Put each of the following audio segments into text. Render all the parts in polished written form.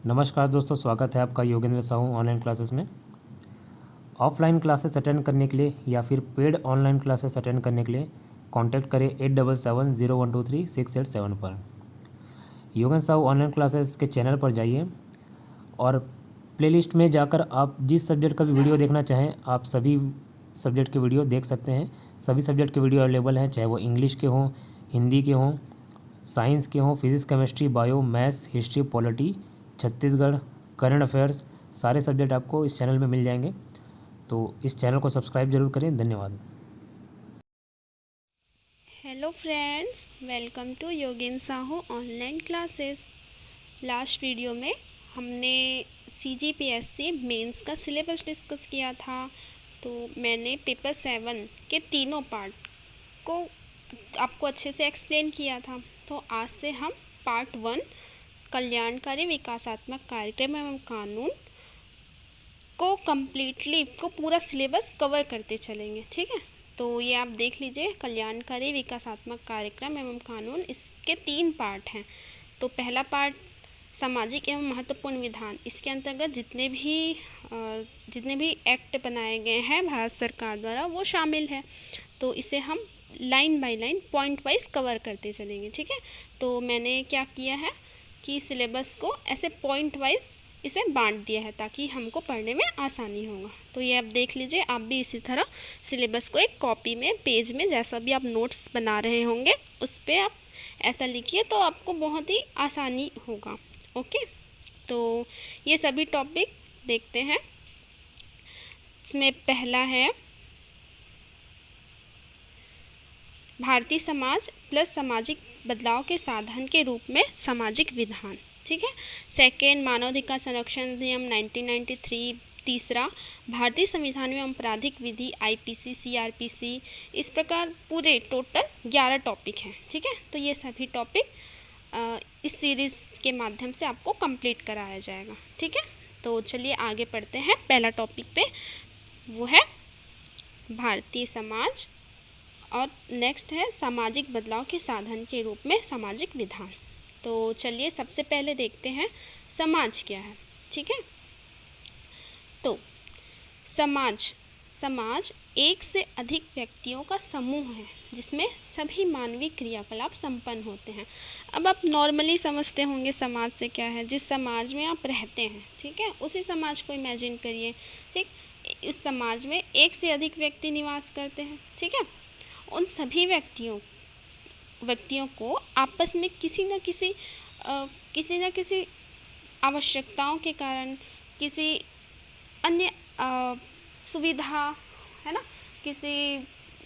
नमस्कार दोस्तों, स्वागत है आपका योगेंद्र साहू ऑनलाइन क्लासेस में। ऑफलाइन क्लासेस अटेंड करने के लिए या फिर पेड ऑनलाइन क्लासेस अटेंड करने के लिए कांटेक्ट करें 8770123687 पर। योगेंद्र साहू ऑनलाइन क्लासेस के चैनल पर जाइए और प्लेलिस्ट में जाकर आप जिस सब्जेक्ट का भी वीडियो देखना चाहें आप सभी सब्जेक्ट के वीडियो देख सकते हैं। सभी सब्जेक्ट के वीडियो अवेलेबल हैं, चाहे वो इंग्लिश के हों, हिंदी के हों, साइंस के हों, physics, chemistry, bio, maths, history, polity, Chhattisgarh, current affairs, सारे सब्जेक्ट आपको इस चैनल में मिल जाएंगे। तो इस चैनल को सब्सक्राइब जरूर करें। धन्यवाद। Hello friends, welcome to Yogendra Sahu online classes. Last video में हमने CGPSC मेंस का सिलेबस डिस्कस किया था। तो मैंने पेपर 7 के तीनों पार्ट को आपको अच्छे से एक्सप्लेन किया था। तो आज से हम पार्ट 1 कल्याणकारी विकासात्मक कार्यक्रम एवं कानून को पूरा सिलेबस कवर करते चलेंगे। ठीक है, तो ये आप देख लीजिए, कल्याणकारी विकासात्मक कार्यक्रम एवं कानून, इसके 3 पार्ट हैं। तो पहला पार्ट सामाजिक एवं महत्वपूर्ण विधान, इसके अंतर्गत जितने भी एक्ट बनाए गए हैं भारत सरकार द्वारा वो शामिल है। तो इसे हम line by line, point wise cover करते चलेंगे। ठीक है, तो मैंने क्या किया है कि सिलेबस को ऐसे पॉइंट वाइज इसे बांट दिया है ताकि हमको पढ़ने में आसानी होगा। तो ये आप देख लीजिए, आप भी इसी तरह सिलेबस को एक कॉपी में, पेज में, जैसा भी आप नोट्स बना रहे होंगे उस पर आप ऐसा लिखिए तो आपको बहुत ही आसानी होगा। ओके, तो ये सभी टॉपिक देखते हैं। इसमें पहला है भारतीय समाज प्लस सामाजिक बदलाव के साधन के रूप में सामाजिक विधान। ठीक है, सेकेंड मानवाधिकार संरक्षण अधिनियम 1993। तीसरा भारतीय संविधान एवं आपराधिक विधि IPC CRPC। इस प्रकार पूरे टोटल 11 टॉपिक हैं। ठीक है, तो ये सभी टॉपिक इस सीरीज़ के माध्यम से आपको कंप्लीट कराया जाएगा। ठीक है, तो चलिए आगे पढ़ते हैं। पहला टॉपिक पे वो है भारतीय समाज और नेक्स्ट है सामाजिक बदलाव के साधन के रूप में सामाजिक विधान। तो चलिए सबसे पहले देखते हैं समाज क्या है। ठीक है, तो समाज एक से अधिक व्यक्तियों का समूह है जिसमें सभी मानवीय क्रियाकलाप संपन्न होते हैं। अब आप नॉर्मली समझते होंगे समाज से क्या है, जिस समाज में आप रहते हैं। ठीक है, उसी समाज को इमेजिन करिए। ठीक, इस समाज में एक से अधिक व्यक्ति निवास करते हैं। ठीक है, उन सभी व्यक्तियों को आपस में किसी न किसी आवश्यकताओं के कारण, किसी अन्य सुविधा, है ना, किसी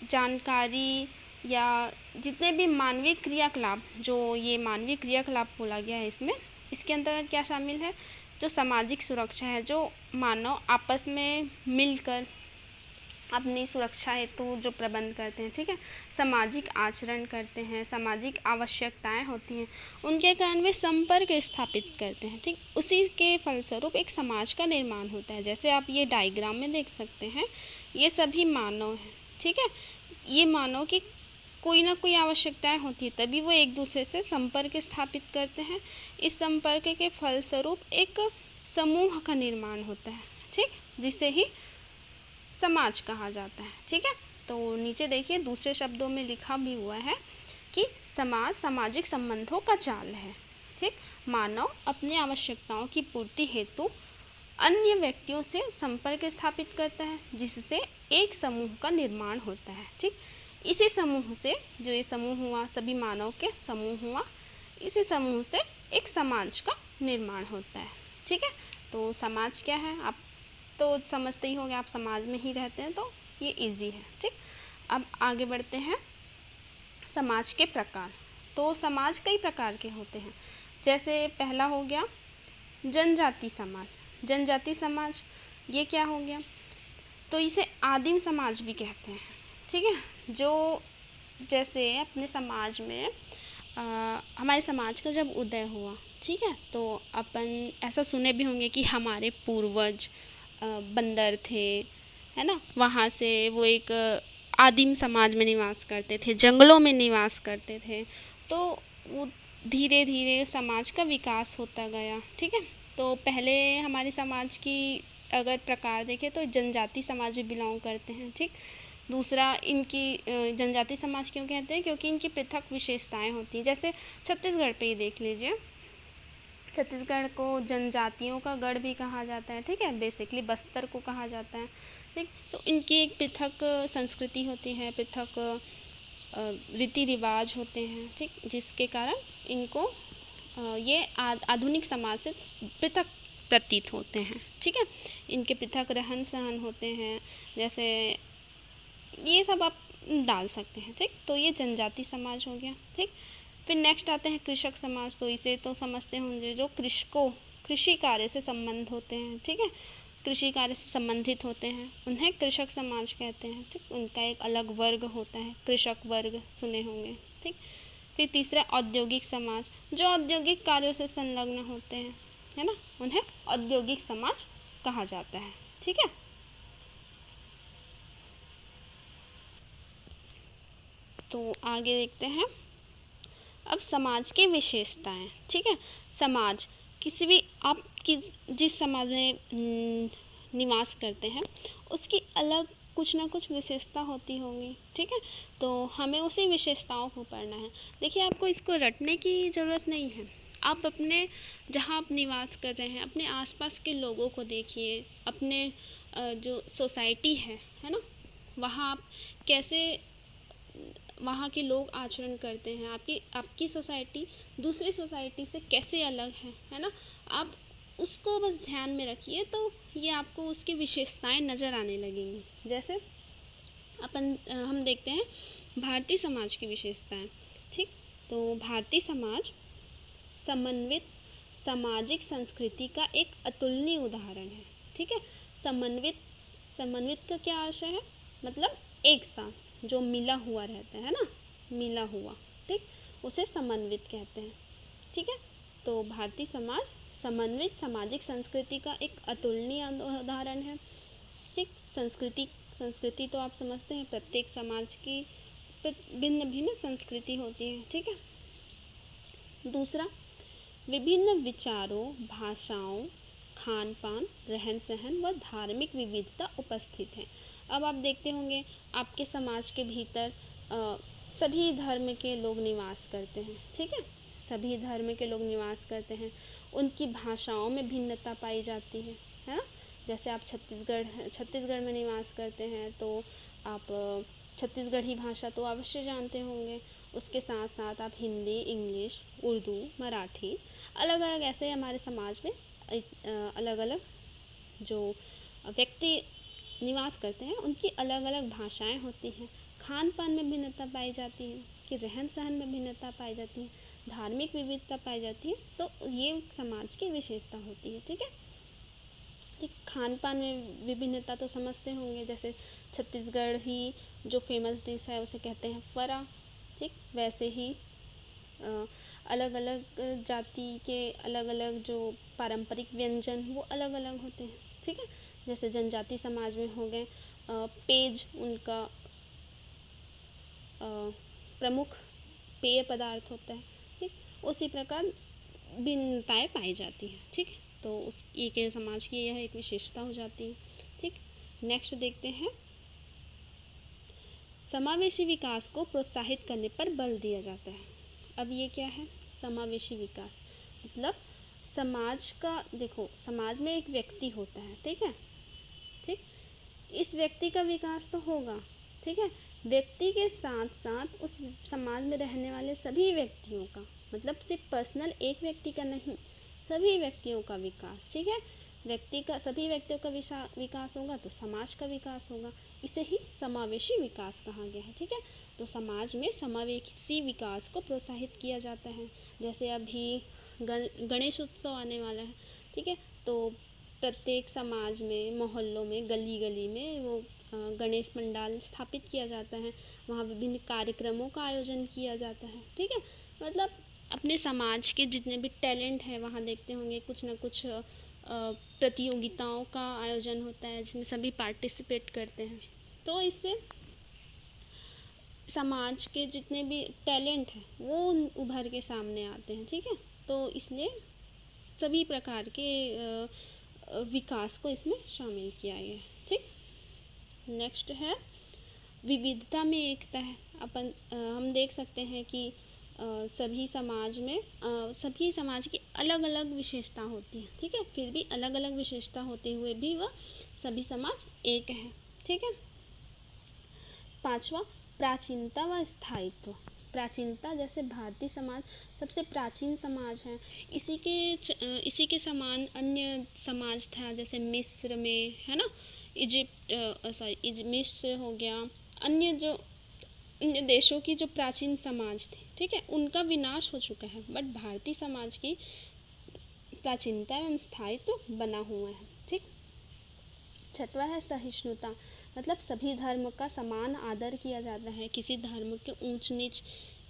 जानकारी या जितने भी मानवीय क्रियाकलाप, जो ये मानवीय क्रियाकलाप बोला गया है इसके अंतर्गत क्या शामिल है, जो सामाजिक सुरक्षा है, जो मानव आपस में मिलकर अपनी सुरक्षा हेतु जो प्रबंध करते हैं। ठीक है, सामाजिक आचरण करते हैं, सामाजिक आवश्यकताएं होती हैं, उनके कारण वे संपर्क स्थापित करते हैं। ठीक, उसी के फलस्वरूप एक समाज का निर्माण होता है। जैसे आप ये डायग्राम में देख सकते हैं, ये सभी मानव हैं। ठीक है, ये मानव की कोई ना कोई आवश्यकताएं होती है, तभी वो एक दूसरे से संपर्क स्थापित करते हैं। इस संपर्क के फलस्वरूप एक समूह का निर्माण होता है। ठीक, जिसे ही समाज कहा जाता है। ठीक है, तो नीचे देखिए दूसरे शब्दों में लिखा भी हुआ है कि समाज सामाजिक संबंधों का जाल है। ठीक, मानव अपनी आवश्यकताओं की पूर्ति हेतु अन्य व्यक्तियों से संपर्क स्थापित करता है जिससे एक समूह का निर्माण होता है। ठीक, इसी समूह से, जो ये समूह हुआ, सभी मानव के समूह हुआ, इसी समूह से एक समाज का निर्माण होता है। ठीक है, तो समाज क्या है आप तो समझते ही होंगे, आप समाज में ही रहते हैं तो ये इजी है। ठीक, अब आगे बढ़ते हैं। समाज के प्रकार, तो समाज कई प्रकार के होते हैं। जैसे पहला हो गया जनजाति समाज। जनजाति समाज ये क्या हो गया, तो इसे आदिम समाज भी कहते हैं। ठीक है, जो जैसे अपने समाज में हमारे समाज का जब उदय हुआ, ठीक है, तो अपन ऐसा सुने भी होंगे कि हमारे पूर्वज बंदर थे, है ना, वहाँ से वो एक आदिम समाज में निवास करते थे, जंगलों में निवास करते थे। तो वो धीरे धीरे समाज का विकास होता गया। ठीक है, तो पहले हमारे समाज की अगर प्रकार देखें तो जनजाति समाज में बिलोंग करते हैं, ठीक। दूसरा, इनकी जनजाति समाज क्यों कहते हैं, क्योंकि इनकी पृथक विशेषताएं होती हैं। जैसे छत्तीसगढ़ पे ही देख लीजिए, छत्तीसगढ़ को जनजातियों का गढ़ भी कहा जाता है, ठीक है। बेसिकली बस्तर को कहा जाता है, ठीक। तो इनकी एक पृथक संस्कृति होती है, पृथक रीति रिवाज होते हैं, ठीक, जिसके कारण इनको ये आधुनिक समाज से पृथक प्रतीत होते हैं, ठीक है। इनके पृथक रहन सहन होते हैं, जैसे ये सब आप डाल सकते हैं, ठीक। तो ये जनजाति समाज हो गया, ठीक। फिर नेक्स्ट आते हैं कृषक समाज। तो इसे तो समझते होंगे, जो कृषि कार्य से संबंध होते हैं, ठीक है, कृषि कार्य से संबंधित होते हैं, उन्हें कृषक समाज कहते हैं, ठीक। उनका एक अलग वर्ग होता है, कृषक वर्ग सुने होंगे, ठीक। फिर तीसरा औद्योगिक समाज, जो औद्योगिक कार्यों से संलग्न होते हैं, है ना, उन्हें औद्योगिक समाज कहा जाता है, ठीक है। तो आगे देखते हैं अब समाज की विशेषताएं, ठीक है। समाज किसी भी आप जिस समाज में निवास करते हैं उसकी अलग कुछ ना कुछ विशेषता होती होंगी, ठीक है। तो हमें उसी विशेषताओं को पढ़ना है। देखिए, आपको इसको रटने की ज़रूरत नहीं है। आप अपने जहाँ आप निवास कर रहे हैं अपने आसपास के लोगों को देखिए, अपने जो सोसाइटी है ना, वहाँ आप कैसे वहाँ के लोग आचरण करते हैं, आपकी सोसाइटी दूसरी सोसाइटी से कैसे अलग है ना। आप उसको बस ध्यान में रखिए, तो ये आपको उसकी विशेषताएं नज़र आने लगेंगी। जैसे हम देखते हैं भारतीय समाज की विशेषताएं, ठीक। तो भारतीय समाज समन्वित सामाजिक संस्कृति का एक अतुलनीय उदाहरण है, ठीक है। समन्वित का क्या आशय है, मतलब एक साथ जो मिला हुआ रहता है ना, मिला हुआ, ठीक, उसे समन्वित कहते हैं, ठीक है। तो भारतीय समाज समन्वित सामाजिक संस्कृति का एक अतुलनीय उदाहरण है, ठीक। संस्कृति तो आप समझते हैं, प्रत्येक समाज की भिन्न भिन्न संस्कृति होती है, ठीक है। दूसरा, विभिन्न विचारों, भाषाओं, खान पान, रहन सहन व धार्मिक विविधता उपस्थित है। अब आप देखते होंगे आपके समाज के भीतर सभी धर्म के लोग निवास करते हैं, ठीक है। सभी धर्म के लोग निवास करते हैं, उनकी भाषाओं में भिन्नता पाई जाती है ना। जैसे आप छत्तीसगढ़ में निवास करते हैं तो आप छत्तीसगढ़ी भाषा तो अवश्य जानते होंगे। उसके साथ साथ आप हिंदी, इंग्लिश, उर्दू, मराठी, अलग अलग ऐसे हमारे समाज में अलग अलग जो व्यक्ति निवास करते हैं उनकी अलग अलग भाषाएं होती हैं। खान पान में भिन्नता पाई जाती है, कि रहन सहन में भिन्नता पाई जाती है, धार्मिक विविधता पाई जाती है। तो ये समाज की विशेषता होती है, ठीक है। ठीक, खान पान में विभिन्नता तो समझते होंगे, जैसे छत्तीसगढ़ ही जो फेमस डिश है उसे कहते हैं फरा, ठीक। वैसे ही अलग अलग जाति के अलग अलग जो पारंपरिक व्यंजन वो अलग अलग होते हैं, ठीक है। जैसे जनजाति समाज में हो गए पेज उनका प्रमुख पेय पदार्थ होता है, ठीक। उसी प्रकार भिन्नताएं पाई जाती हैं, ठीक। तो उस एक समाज की यह एक विशेषता हो जाती है, ठीक। नेक्स्ट देखते हैं, समावेशी विकास को प्रोत्साहित करने पर बल दिया जाता है। अब ये क्या है समावेशी विकास, मतलब समाज का, देखो समाज में एक व्यक्ति होता है, ठीक है, ठीक। इस व्यक्ति का विकास तो होगा, ठीक है। व्यक्ति के साथ साथ उस समाज में रहने वाले सभी व्यक्तियों का, मतलब सिर्फ पर्सनल एक व्यक्ति का नहीं, सभी व्यक्तियों का विकास, ठीक है। सभी व्यक्तियों का विकास होगा तो समाज का विकास होगा। इसे ही समावेशी विकास कहा गया है, ठीक है। तो समाज में समावेशी विकास को प्रोत्साहित किया जाता है। जैसे अभी गणेश उत्सव आने वाला है, ठीक है। तो प्रत्येक समाज में, मोहल्लों में, गली गली में वो गणेश पंडाल स्थापित किया जाता है, वहाँ विभिन्न कार्यक्रमों का आयोजन किया जाता है, ठीक है। मतलब अपने समाज के जितने भी टैलेंट है वहाँ देखते होंगे कुछ ना कुछ प्रतियोगिताओं का आयोजन होता है जिसमें सभी पार्टिसिपेट करते हैं। तो इससे समाज के जितने भी टैलेंट हैं वो उभर के सामने आते हैं, ठीक है। तो इसलिए सभी प्रकार के विकास को इसमें शामिल किया गया है। ठीक, नेक्स्ट है विविधता में एकता है। हम देख सकते हैं कि सभी समाज की अलग अलग विशेषता होती है। ठीक है, फिर भी अलग अलग विशेषता होते हुए भी वह सभी समाज एक है। ठीक है, पांचवा प्राचीनता व स्थायित्व। प्राचीनता, जैसे भारतीय समाज सबसे प्राचीन समाज है। इसी के समान अन्य समाज था, जैसे मिस्र में, है ना, मिस्र हो गया, अन्य देशों की जो प्राचीन समाज थे, ठीक है, उनका विनाश हो चुका है, बट भारतीय समाज की प्राचीनता एवं स्थायित्व बना हुआ है। ठीक, छठवा है सहिष्णुता, मतलब सभी धर्म का समान आदर किया जाता है, किसी धर्म के ऊंच नीच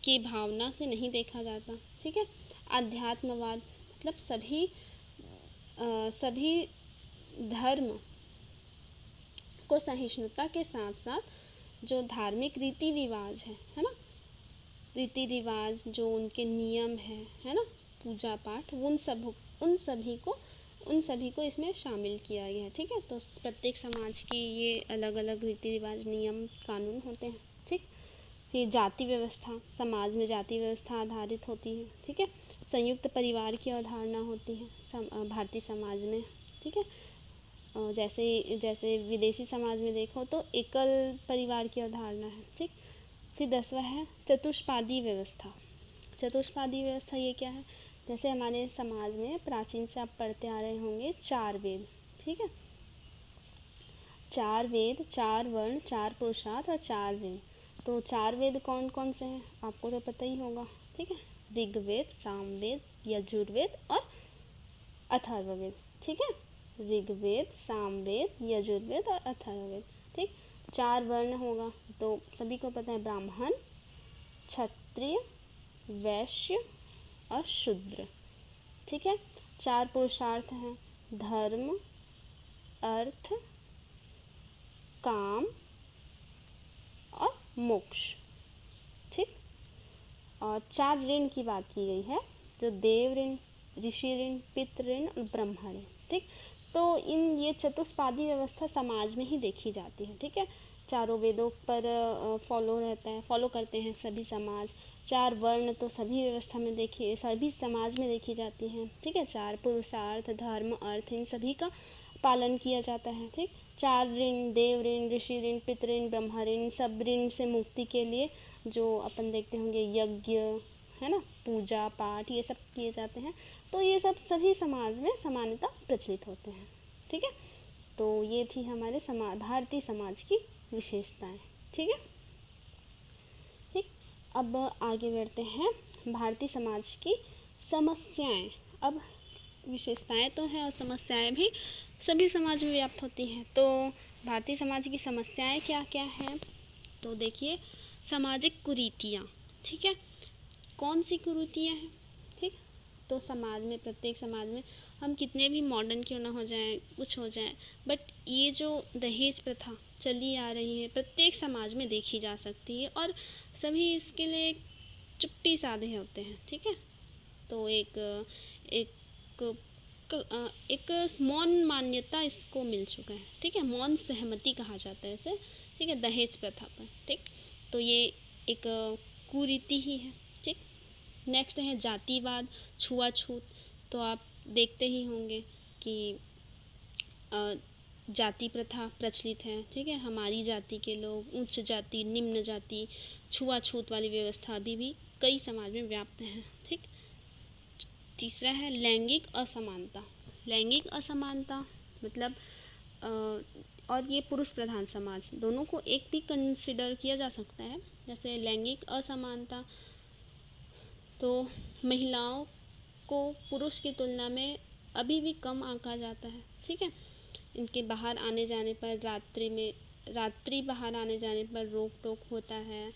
की भावना से नहीं देखा जाता। ठीक है, आध्यात्मवाद, मतलब सभी धर्म को सहिष्णुता के साथ साथ जो धार्मिक रीति रिवाज है ना, रीति रिवाज जो उनके नियम है ना, पूजा पाठ, उन सभी को इसमें शामिल किया गया है। ठीक है, तो प्रत्येक समाज की ये अलग अलग रीति रिवाज, नियम, कानून होते हैं। ठीक, फिर जाति व्यवस्था, समाज में जाति व्यवस्था आधारित होती है। ठीक है, संयुक्त परिवार की अवधारणा होती है भारतीय समाज में। ठीक है, जैसे विदेशी समाज में देखो तो एकल परिवार की अवधारणा है। ठीक, फिर 10वां है चतुष्पादी व्यवस्था। चतुष्पादी व्यवस्था ये क्या है, जैसे हमारे समाज में प्राचीन से आप पढ़ते आ रहे होंगे 4 वेद। ठीक है, 4 वेद, 4 वर्ण, 4 पुरुषार्थ और 4 ऋण। तो 4 वेद कौन कौन से हैं आपको तो पता ही होगा। ठीक है, ऋग्वेद, सामवेद, यजुर्वेद और अथर्ववेद। ठीक है, ऋग्वेद, सामवेद, यजुर्वेद और अथर्ववेद। ठीक, 4 वर्ण होगा तो सभी को पता है, ब्राह्मण, क्षत्रिय, वैश्य और शूद्र। ठीक है, 4 पुरुषार्थ हैं, धर्म, अर्थ, काम और मोक्ष। ठीक, और 4 ऋण की बात की गई है, जो देव ऋण, ऋषि ऋण, पितृ ऋण और ब्रह्म ऋण। ठीक, तो ये चतुष्पादी व्यवस्था समाज में ही देखी जाती है। ठीक है, चारों वेदों पर फॉलो करते हैं सभी समाज। 4 वर्ण तो सभी समाज में देखी जाती हैं। ठीक है, 4 पुरुषार्थ, धर्म, अर्थ, इन सभी का पालन किया जाता है। ठीक, 4 ऋण, देव ऋण, ऋषि ऋण, पितृ ऋण, ब्रह्म ऋण, सब ऋण से मुक्ति के लिए जो अपन देखते होंगे यज्ञ, है ना, पूजा पाठ, ये सब किए जाते हैं। तो ये सब सभी समाज में समानता प्रचलित होते हैं। ठीक है, तो ये थी हमारे भारतीय समाज की विशेषताएं। ठीक है, ठीक, अब आगे बढ़ते हैं भारतीय समाज की समस्याएं। अब विशेषताएं तो हैं और समस्याएं भी सभी समाज में व्याप्त होती हैं। तो भारतीय समाज की समस्याएं क्या क्या हैं, तो देखिए, सामाजिक कुरीतियाँ। ठीक है, कौन सी कुरीतियाँ हैं। ठीक, तो प्रत्येक समाज में हम कितने भी मॉडर्न क्यों ना हो जाएं, कुछ हो जाए, बट ये जो दहेज प्रथा चली आ रही है प्रत्येक समाज में देखी जा सकती है और सभी इसके लिए चुप्पी साधे होते हैं। ठीक है, तो एक मौन मान्यता इसको मिल चुका है। ठीक है, मौन सहमति कहा जाता है इसे। ठीक है, दहेज प्रथा पर। ठीक, तो ये एक कुरीति ही है। ठीक, नेक्स्ट है जातिवाद, छुआछूत। तो आप देखते ही होंगे कि जाति प्रथा प्रचलित है। ठीक है, हमारी जाति के लोग, उच्च जाति, निम्न जाति, छुआछूत वाली व्यवस्था अभी भी कई समाज में व्याप्त है। ठीक, तीसरा है लैंगिक असमानता। लैंगिक असमानता मतलब और ये पुरुष प्रधान समाज, दोनों को एक भी कंसिडर किया जा सकता है। जैसे लैंगिक असमानता, तो महिलाओं को पुरुष की तुलना में अभी भी कम आंका जाता है। ठीक है, इनके बाहर आने जाने पर, रात्रि बाहर आने जाने पर रोक टोक होता है।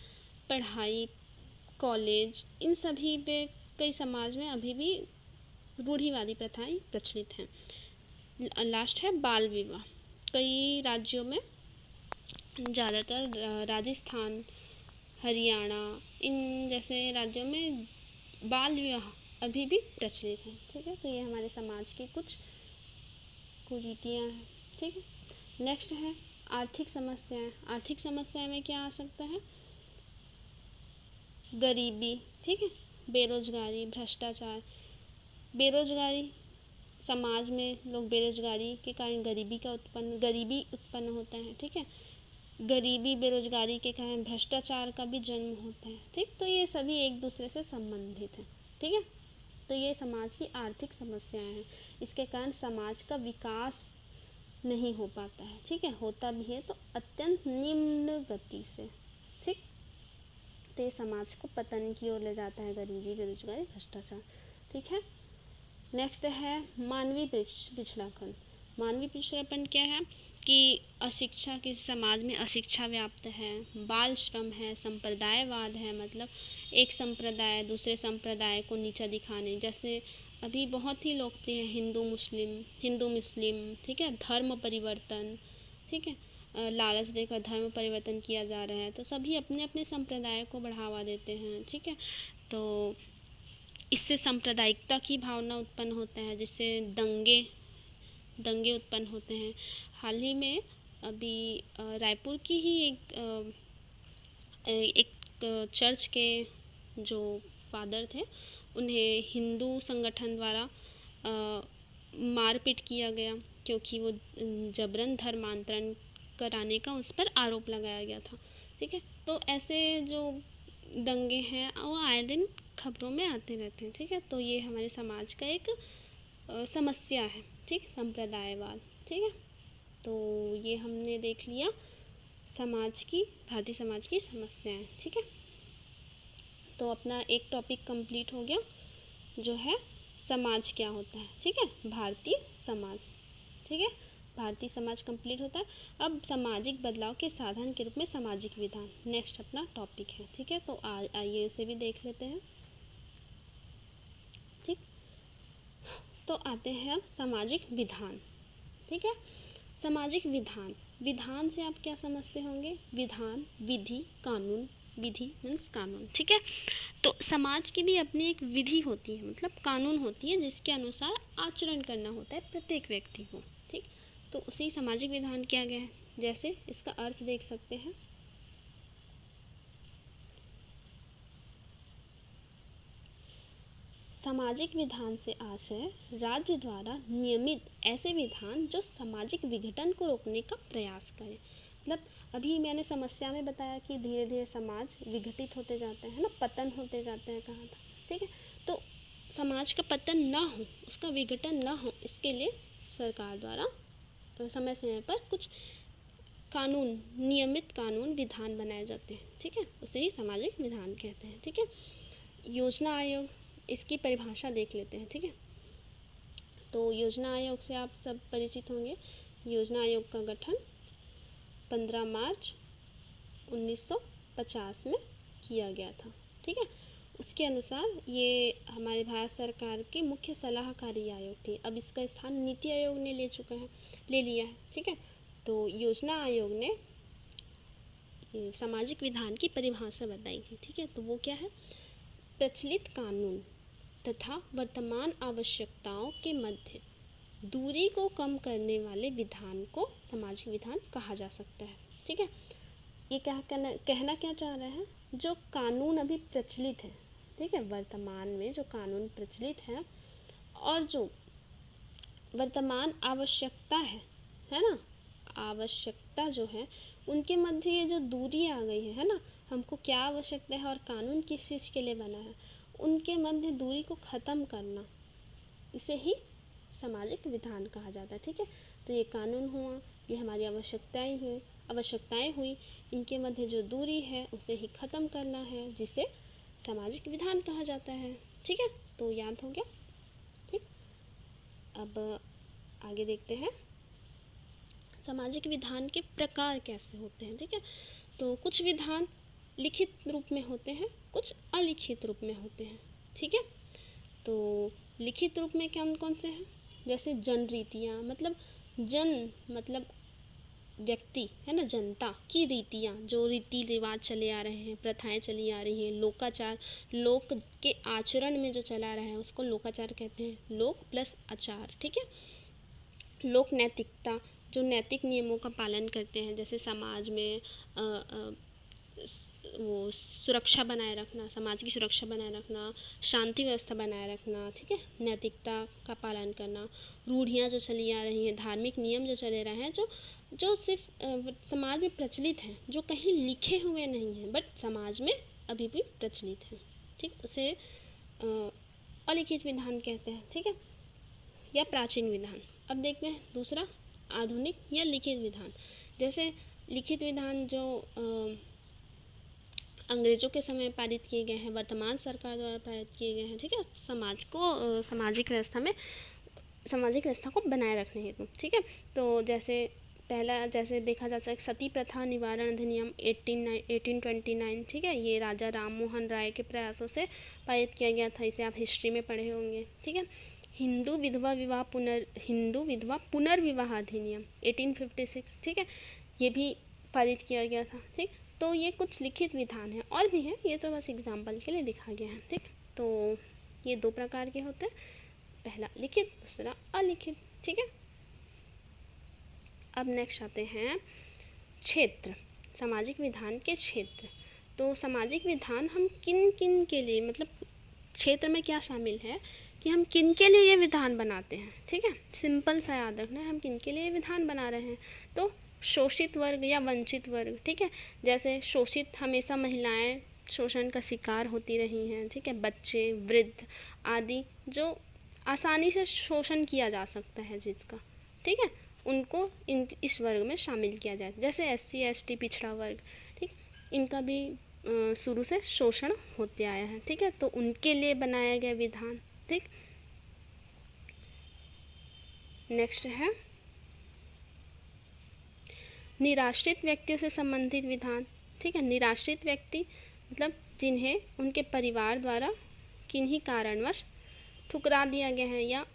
पढ़ाई, कॉलेज, इन सभी पे कई समाज में अभी भी रूढ़िवादी प्रथाएं प्रचलित हैं। लास्ट है बाल विवाह। कई राज्यों में, ज़्यादातर राजस्थान, हरियाणा, इन जैसे राज्यों में बाल विवाह अभी भी प्रचलित हैं। ठीक है, तो ये हमारे समाज की कुछ कुरीतियाँ हैं। ठीक है, नेक्स्ट है आर्थिक समस्याएं। आर्थिक समस्याएं में क्या आ सकता है? गरीबी, ठीक है, बेरोजगारी, भ्रष्टाचार। बेरोजगारी, समाज में लोग बेरोजगारी के कारण गरीबी उत्पन्न होता है। ठीक है, गरीबी बेरोजगारी के कारण भ्रष्टाचार का भी जन्म होता है। ठीक, तो ये सभी एक दूसरे से संबंधित हैं। ठीक है, तो ये समाज की आर्थिक समस्याएं हैं। इसके कारण समाज का विकास नहीं हो पाता है। ठीक है, होता भी है तो अत्यंत निम्न गति से। ठीक, तो ये समाज को पतन की ओर ले जाता है, गरीबी, बेरोजगारी, भ्रष्टाचार। ठीक है, नेक्स्ट है मानवीय पिछड़ापन। मानवीय पिछड़ापन क्या है कि अशिक्षा, किसी समाज में अशिक्षा व्याप्त है, बाल श्रम है, संप्रदायवाद है, मतलब एक संप्रदाय दूसरे संप्रदाय को नीचा दिखाने, जैसे अभी बहुत ही लोकप्रिय है हिंदू मुस्लिम। ठीक है, धर्म परिवर्तन। ठीक है, लालच देकर धर्म परिवर्तन किया जा रहा है, तो सभी अपने अपने संप्रदाय को बढ़ावा देते हैं। ठीक है, तो इससे सांप्रदायिकता की भावना उत्पन्न होता है, जिससे दंगे उत्पन्न होते हैं। हाल ही में अभी रायपुर की ही एक चर्च के जो फादर थे, उन्हें हिंदू संगठन द्वारा मारपीट किया गया, क्योंकि वो जबरन धर्मांतरण कराने का उस पर आरोप लगाया गया था। ठीक है, तो ऐसे जो दंगे हैं वो आए दिन खबरों में आते रहते हैं। ठीक है, तो ये हमारे समाज का एक समस्या है। ठीक, संप्रदायवाद। ठीक है, तो ये हमने देख लिया भारतीय समाज की समस्याएं। ठीक है, तो अपना एक टॉपिक कंप्लीट हो गया, जो है समाज क्या होता है। ठीक है, भारतीय समाज। ठीक है, भारतीय समाज कंप्लीट होता है। अब सामाजिक बदलाव के साधन के रूप में सामाजिक विधान नेक्स्ट अपना टॉपिक है। ठीक है, तो आइए इसे भी देख लेते हैं। ठीक, तो आते हैं अब सामाजिक विधान। ठीक है, सामाजिक विधान से आप क्या समझते होंगे? विधान, विधि, कानून। विधि मीन्स कानून। ठीक है, तो समाज की भी अपनी एक विधि होती है, मतलब कानून होती है, जिसके अनुसार आचरण करना होता है प्रत्येक व्यक्ति को। ठीक, तो उसी सामाजिक विधान किया गया है। जैसे इसका अर्थ देख सकते हैं, सामाजिक विधान से आशय राज्य द्वारा नियमित ऐसे विधान जो सामाजिक विघटन को रोकने का प्रयास करें। मतलब अभी मैंने समस्या में बताया कि धीरे धीरे समाज विघटित होते जाते हैं ना, पतन होते जाते हैं, कहा था। ठीक है, तो समाज का पतन ना हो, उसका विघटन ना हो, इसके लिए सरकार द्वारा समय समय पर कुछ कानून, नियमित कानून विधान बनाए जाते हैं। ठीक है, उसे ही सामाजिक विधान कहते हैं। ठीक है, योजना आयोग, इसकी परिभाषा देख लेते हैं। ठीक है, तो योजना आयोग से आप सब परिचित होंगे। योजना आयोग का गठन 15 मार्च 1950 में किया गया था। ठीक है, उसके अनुसार ये हमारे भारत सरकार की मुख्य सलाहकारी आयोग थी। अब इसका स्थान नीति आयोग ने ले लिया है। ठीक है, तो योजना आयोग ने सामाजिक विधान की परिभाषा बताई थी। ठीक है, तो वो क्या है? प्रचलित कानून तथा वर्तमान आवश्यकताओं के मध्य दूरी को कम करने वाले विधान को सामाजिक विधान कहा जा सकता है। ठीक है, ये कहना क्या चाह रहे हैं? जो कानून अभी प्रचलित है, ठीक है, वर्तमान में जो कानून प्रचलित है और जो वर्तमान आवश्यकता है ना, आवश्यकता जो है उनके मध्य ये जो दूरी आ गई है ना, हमको क्या आवश्यकता है और कानून किस चीज़ के लिए बना है, उनके मध्य दूरी को ख़त्म करना, इसे ही सामाजिक विधान कहा जाता है। ठीक है, तो ये कानून हुआ, ये हमारी आवश्यकताएं हुई, इनके मध्य जो दूरी है उसे ही ख़त्म करना है, जिसे सामाजिक विधान कहा जाता है। ठीक है, तो याद हो गया। ठीक, अब आगे देखते हैं सामाजिक विधान के प्रकार कैसे होते हैं। ठीक है, तो कुछ विधान लिखित रूप में होते हैं, कुछ अलिखित रूप में होते हैं। ठीक है, तो लिखित रूप में कौन कौन से हैं? जैसे जन रीतियाँ, मतलब व्यक्ति है ना, जनता की रीतियाँ, जो रीति रिवाज चले आ रहे हैं, प्रथाएं चली आ रही हैं, लोकाचार, लोक के आचरण में जो चला रहा है उसको लोकाचार कहते हैं। लोक प्लस आचार, ठीक है। लोक नैतिकता, जो नैतिक नियमों का पालन करते हैं, जैसे समाज में वो सुरक्षा बनाए रखना, समाज की सुरक्षा बनाए रखना, शांति व्यवस्था बनाए रखना, ठीक है, नैतिकता का पालन करना, रूढ़ियाँ जो चली आ रही हैं, धार्मिक नियम जो चले रहे हैं, जो सिर्फ समाज में प्रचलित हैं, जो कहीं लिखे हुए नहीं हैं बट समाज में अभी भी प्रचलित हैं, ठीक, उसे अलिखित विधान कहते हैं, ठीक है, या प्राचीन विधान। अब देखते हैं दूसरा, आधुनिक या लिखित विधान। जैसे लिखित विधान जो अंग्रेज़ों के समय पारित किए गए हैं, वर्तमान सरकार द्वारा पारित किए गए हैं, ठीक है, समाज को सामाजिक व्यवस्था को बनाए रखने हेतु, ठीक है। तो जैसे पहला, जैसे देखा जा सकता है सती प्रथा निवारण अधिनियम 1829, ठीक है, ये राजा राम मोहन राय के प्रयासों से पारित किया गया था। इसे आप हिस्ट्री में पढ़े होंगे, ठीक है। हिंदू विधवा पुनर्विवाह अधिनियम 1856, ठीक है, ये भी पारित किया गया था, ठीक। तो ये कुछ लिखित विधान है, और भी हैं, ये तो बस एग्जाम्पल के लिए लिखा गया है, ठीक। तो ये दो प्रकार के होते हैं, पहला लिखित, दूसरा अलिखित, ठीक है। अब नेक्स्ट आते हैं क्षेत्र, सामाजिक विधान के क्षेत्र। तो सामाजिक विधान हम किन किन के लिए, मतलब क्षेत्र में क्या शामिल है कि हम किन के लिए ये विधान बनाते हैं, ठीक है, सिंपल सा याद रखना है, हम किन के लिए ये विधान बना रहे हैं। तो शोषित वर्ग या वंचित वर्ग, ठीक है, जैसे शोषित, हमेशा महिलाएं शोषण का शिकार होती रही हैं, ठीक है, बच्चे, वृद्ध आदि जो आसानी से शोषण किया जा सकता है जिसका, ठीक है, उनको इस वर्ग में शामिल किया जाए। जैसे SC ST पिछड़ा वर्ग, ठीक, इनका भी शुरू से शोषण होते आया है, ठीक है, तो उनके लिए बनाया गया विधान, ठीक। नेक्स्ट है निराश्रित व्यक्तियों से संबंधित विधान, ठीक है। निराश्रित व्यक्ति मतलब जिन्हें उनके परिवार द्वारा किन्हीं कारणवश ठुकरा दिया गया है, या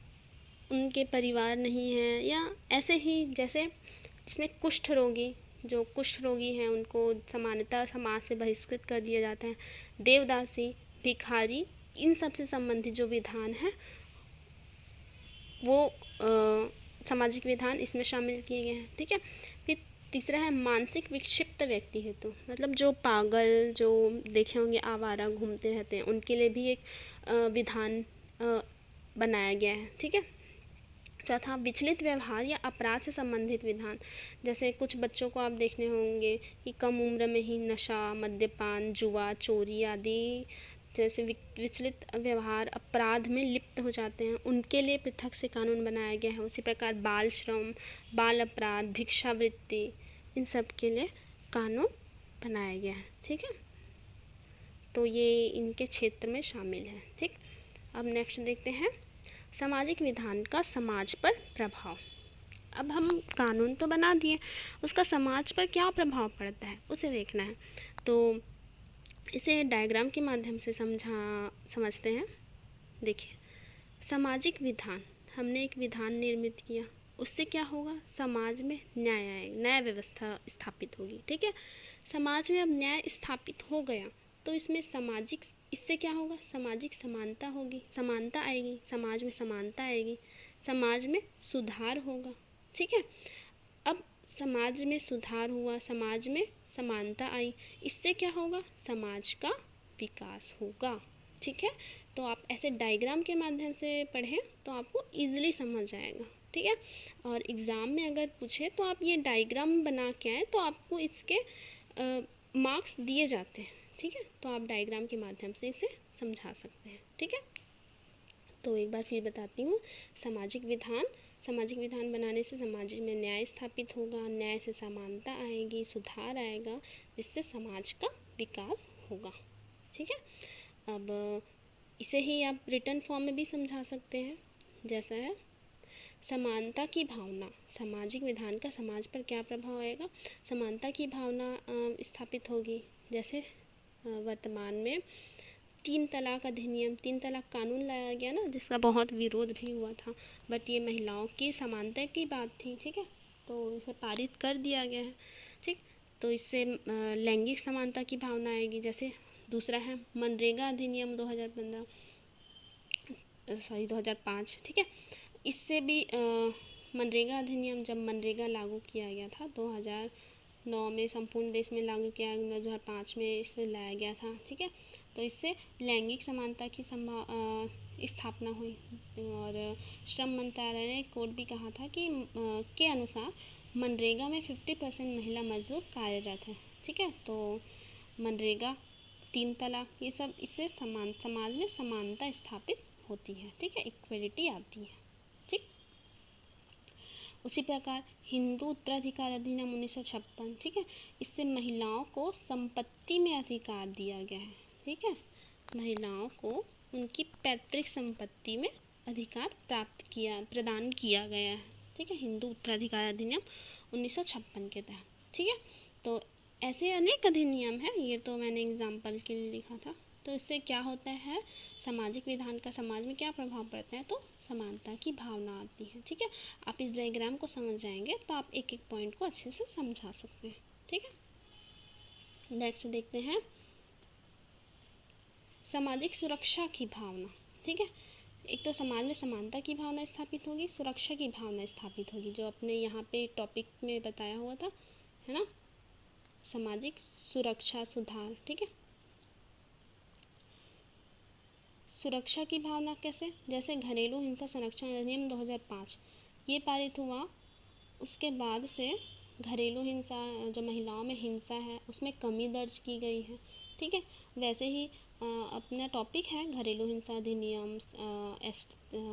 उनके परिवार नहीं है, या ऐसे ही, जैसे जिसमें कुष्ठ रोगी, जो कुष्ठ रोगी हैं उनको सामान्यतः समाज से बहिष्कृत कर दिया जाता है, देवदासी, भिखारी, इन सब से संबंधित जो विधान है वो सामाजिक विधान इसमें शामिल किए गए हैं, ठीक है। फिर तीसरा है मानसिक विक्षिप्त व्यक्ति हेतु, मतलब जो पागल, जो देखे होंगे आवारा घूमते रहते हैं, उनके लिए भी एक विधान बनाया गया है, ठीक है। चौथा विचलित व्यवहार या अपराध से संबंधित विधान, जैसे कुछ बच्चों को आप देखने होंगे कि कम उम्र में ही नशा, मद्यपान, जुआ, चोरी आदि जैसे विचलित व्यवहार, अपराध में लिप्त हो जाते हैं, उनके लिए पृथक से कानून बनाया गया है। उसी प्रकार बाल श्रम, बाल अपराध, भिक्षावृत्ति, इन सब के लिए कानून बनाया गया है, ठीक है। तो ये इनके क्षेत्र में शामिल है, ठीक। अब नेक्स्ट देखते हैं सामाजिक विधान का समाज पर प्रभाव। अब हम कानून तो बना दिए, उसका समाज पर क्या प्रभाव पड़ता है उसे देखना है। तो इसे डायग्राम के माध्यम से समझते हैं। देखिए, सामाजिक विधान, हमने एक विधान निर्मित किया, उससे क्या होगा, समाज में न्याय आएगा, न्याय व्यवस्था स्थापित होगी, ठीक है। समाज में अब न्याय स्थापित हो गया तो इसमें इससे क्या होगा, सामाजिक समानता होगी, समानता आएगी, समाज में समानता आएगी, समाज में सुधार होगा, ठीक है। अब समाज में सुधार हुआ, समाज में समानता आई, इससे क्या होगा, समाज का विकास होगा, ठीक है। तो आप ऐसे डायग्राम के माध्यम से पढ़ें तो आपको ईजिली समझ आएगा, ठीक है। और एग्ज़ाम में अगर पूछे तो आप ये डायग्राम बना के आए तो आपको इसके मार्क्स दिए जाते हैं, ठीक है। तो आप डायग्राम के माध्यम से इसे समझा सकते हैं, ठीक है। तो एक बार फिर बताती हूँ, सामाजिक विधान बनाने से समाज में न्याय स्थापित होगा, न्याय से समानता आएगी, सुधार आएगा, जिससे समाज का विकास होगा, ठीक है। अब इसे ही आप रिटन फॉर्म में भी समझा सकते हैं, जैसा है समानता की भावना, सामाजिक विधान का समाज पर क्या प्रभाव आएगा, समानता की भावना स्थापित होगी। जैसे वर्तमान में 3 तलाक अधिनियम, 3 तलाक कानून लाया गया ना, जिसका बहुत विरोध भी हुआ था, बट ये महिलाओं की समानता की बात थी, ठीक है। तो इसे पारित कर दिया गया है। ठीक, तो इससे लैंगिक समानता की भावना आएगी। जैसे दूसरा है मनरेगा अधिनियम 2005। ठीक है, इससे भी मनरेगा अधिनियम, जब मनरेगा लागू किया गया था 2009 में, संपूर्ण देश में लागू किया गया, 2005 में इसे लाया गया था। ठीक है, तो इससे लैंगिक समानता की स्थापना हुई। और श्रम मंत्रालय ने कोड भी कहा था कि के अनुसार मनरेगा में 50% महिला मजदूर कार्यरत है। ठीक है, तो मनरेगा, 3 तलाक, ये सब इससे समाज में समानता स्थापित होती है। ठीक है, इक्वलिटी आती है। ठीक, उसी प्रकार हिंदू उत्तराधिकार अधिनियम 1956। ठीक है, इससे महिलाओं को संपत्ति में अधिकार दिया गया है। ठीक है, महिलाओं को उनकी पैतृक संपत्ति में अधिकार प्रदान किया गया है। ठीक है, हिंदू उत्तराधिकार अधिनियम 1956 के तहत। ठीक है, तो ऐसे अनेक अधिनियम हैं, ये तो मैंने एग्जाम्पल के लिए लिखा था। तो इससे क्या होता है, सामाजिक विधान का समाज में क्या प्रभाव पड़ता है, तो समानता की भावना आती है। ठीक है, आप इस डायग्राम को समझ जाएंगे तो आप एक एक पॉइंट को अच्छे से समझा सकते हैं। ठीक है, नेक्स्ट देखते हैं सामाजिक सुरक्षा की भावना। ठीक है, एक तो समाज में समानता की भावना स्थापित होगी, सुरक्षा की भावना स्थापित होगी, जो अपने यहाँ पे टॉपिक में बताया हुआ था, है ना, सामाजिक सुरक्षा सुधार। ठीक है, सुरक्षा की भावना कैसे, जैसे घरेलू हिंसा संरक्षण अधिनियम 2005 ये पारित हुआ, उसके बाद से घरेलू हिंसा, जो महिलाओं में हिंसा है, उसमें कमी दर्ज की गई है। ठीक है, वैसे ही अपना टॉपिक है घरेलू हिंसा अधिनियम,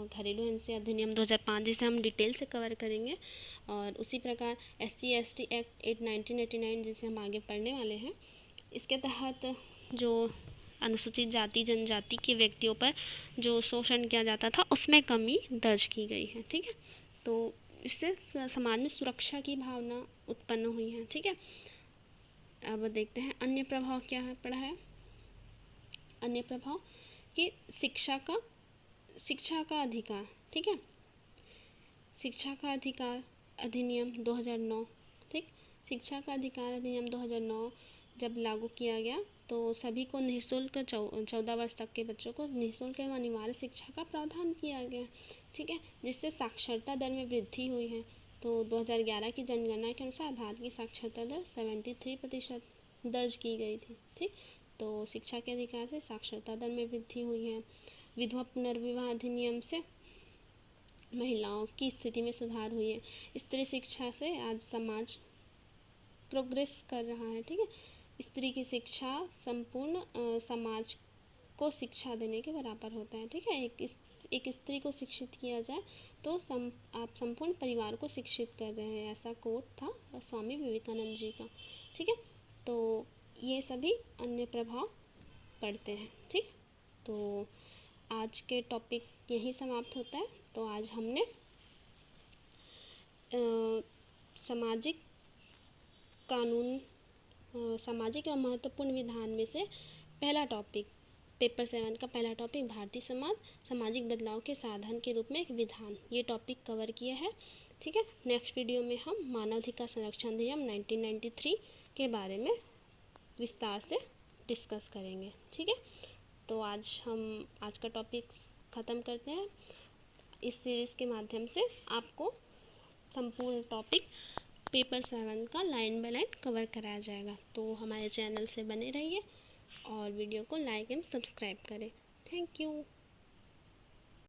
घरेलू हिंसा अधिनियम 2005, जिसे हम डिटेल से कवर करेंगे। और उसी प्रकार SC/ST एक्ट 1989, जिसे हम आगे पढ़ने वाले हैं, इसके तहत जो अनुसूचित जाति जनजाति के व्यक्तियों पर जो शोषण किया जाता था, उसमें कमी दर्ज की गई है। ठीक है, तो इससे समाज में सुरक्षा की भावना उत्पन्न हुई है। ठीक है, अब देखते हैं अन्य प्रभाव क्या है, पढ़ा है अन्य प्रभाव कि शिक्षा का अधिकार। ठीक है, शिक्षा का अधिकार अधिनियम 2009। ठीक, शिक्षा का अधिकार अधिनियम 2009 जब लागू किया गया तो सभी को निःशुल्क 14 वर्ष तक के बच्चों को निःशुल्क एवं अनिवार्य शिक्षा का प्रावधान किया गया। ठीक है, जिससे साक्षरता दर में वृद्धि हुई है। तो 2011 की जनगणना के अनुसार भारत की साक्षरता दर 73% दर्ज की गई थी। ठीक, तो शिक्षा के अधिकार से साक्षरता दर में वृद्धि हुई है। विधवा पुनर्विवाह अधिनियम से महिलाओं की स्थिति में सुधार हुई है। स्त्री शिक्षा से आज समाज प्रोग्रेस कर रहा है। ठीक है, स्त्री की शिक्षा संपूर्ण समाज को शिक्षा देने के बराबर होता है। ठीक है, एक स्त्री को शिक्षित किया जाए तो आप संपूर्ण परिवार को शिक्षित कर रहे हैं, ऐसा कोट था स्वामी विवेकानंद जी का। ठीक है, तो ये सभी अन्य प्रभाव पड़ते हैं। ठीक, तो आज के टॉपिक यही समाप्त होता है। तो आज हमने सामाजिक कानून, सामाजिक और महत्वपूर्ण विधान में से पहला टॉपिक, पेपर 7 का पहला टॉपिक, भारतीय समाज सामाजिक बदलाव के साधन के रूप में एक विधान, ये टॉपिक कवर किया है। ठीक है, नेक्स्ट वीडियो में हम मानवाधिकार संरक्षण अधिनियम 1993 के बारे में विस्तार से डिस्कस करेंगे। ठीक है, तो आज का टॉपिक ख़त्म करते हैं। इस सीरीज़ के माध्यम से आपको संपूर्ण टॉपिक पेपर 7 का लाइन बाय लाइन कवर कराया जाएगा। तो हमारे चैनल से बने रहिए और वीडियो को लाइक एंड सब्सक्राइब करें। Thank you.